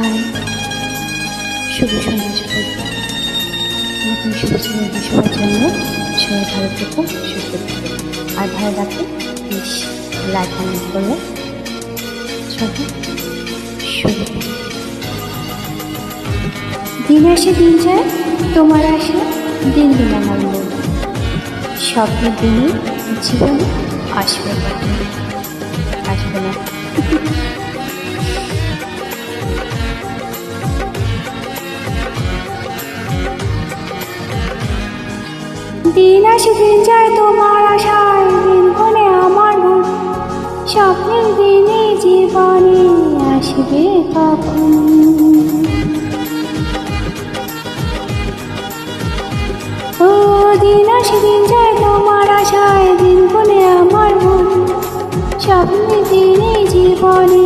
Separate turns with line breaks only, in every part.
High, শুভ সন্ধ্যা সবাই। নতুন শুভেচ্ছা সবার জন্য সবাই ভালো থেকো, সুস্থ থেকো আর ভালো রাখো। প্লিজ লাইক কমেন্ট করো। সবাই শুভ। দিন আসে দিন যায়, তোমার আসে দিন দিন আমার মন। স্বপ্নের দিনে জীবনে আসবে আসবে না। দিন আসে দিন যায়, তোমার আশায় দিন বলে আমার মন। স্বপ্নের দিনে জীবনে আসবে কখন? ও দিন আসে দিন যায়, তোমার আশায় দিন বলে আমার মন। স্বপ্নের দিনে জীবনে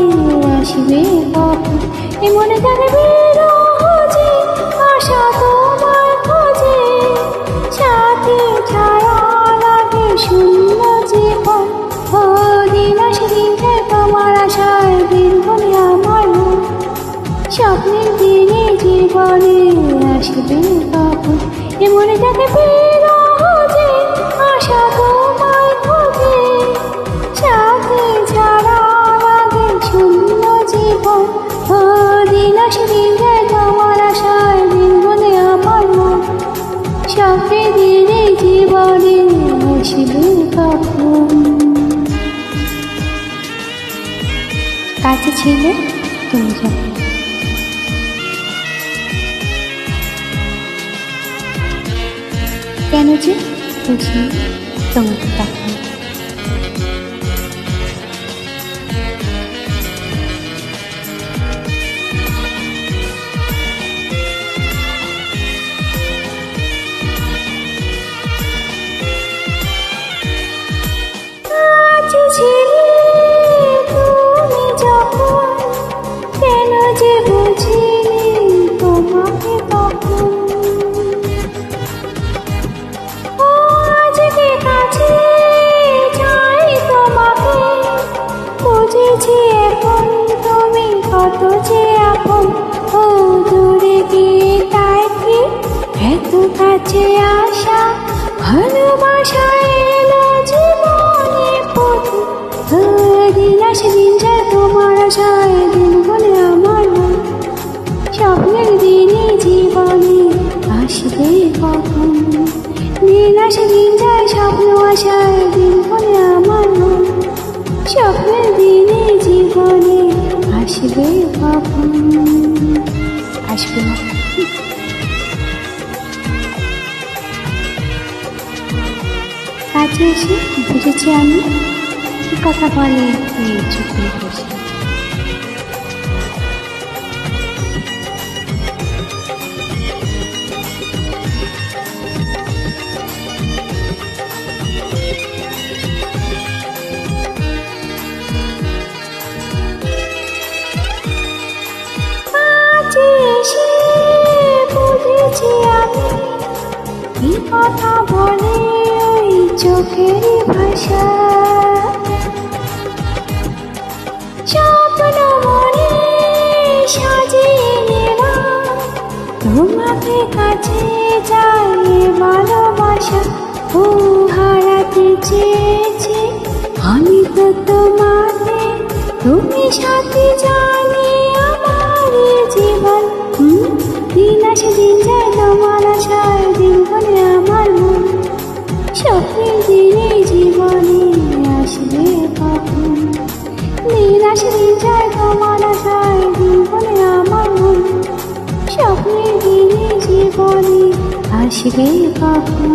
আসবে কখন? এ মনে থাকবে যে আশা তোমার খোঁজে, সাথে ছাড়া লাগে শূন্য জীবন। ও দিন আসে দিন যায়, তোমার আশায় দিন বলে আমার মন। স্বপ্নের দিনে জীবনে আসবে কখন? এ মনে থাকবে যে আশা তোমার খোঁজে, সাথে ছাড়া লাগে শূন্য জীবন। ও দিন আসে দিন যায়, তোমার আশায় দিন বলে আমার মন। স্বপ্নের দিনে জীবনে আসবে কখন? কাছে ছিলে তুমি যখন, কেন যে বুঝি তোমাকে তখন। কাছে ছিলে তুমি যখন, কেন যে বুঝিনি তোমাকে তখন। বুঝেছি এখন তুমি কত যে আপন। ও দূরে গিয়ে তাই কি এত কাছে আসা, ভালোবাসা এলো জীবনে পথে। দিন আসে দিন যায়, তোমার আশায় দিন বলে আমার মন। স্বপ্নের দিনে জীবনে আসবে কখন? দিন আসে দিন যায়, স্বপ্ন আশায় দিন বলে আমার মন। স্বপ্নের দিনে জীবনে আসবে কখন? আসবে না। কাছে এসে বুঝেছি আমি কি কথা বলে চুপ করে বসে। বুঝেছি আমি কি কথা বলে ওই চোখের ভাষা। স্বপ্ন মনে সাজিয়ে নিলাম, তোমাকে কাছে যায় ভালোবাসা। ও হারাতে চেয়েছি আমি তো তোমাকে, তুমি সাথে জানি আমার জীবন। দিন আসে দিন যায়, তোমার আশায় দিন বলে আমার মন। স্বপ্নের দিনে জীবনে আসবে কখন? দিন আসে দিন যায়, তোমার আশায় দিন বলে আমার মন। স্বপ্নের দিনে জীবনে আসবে কখন?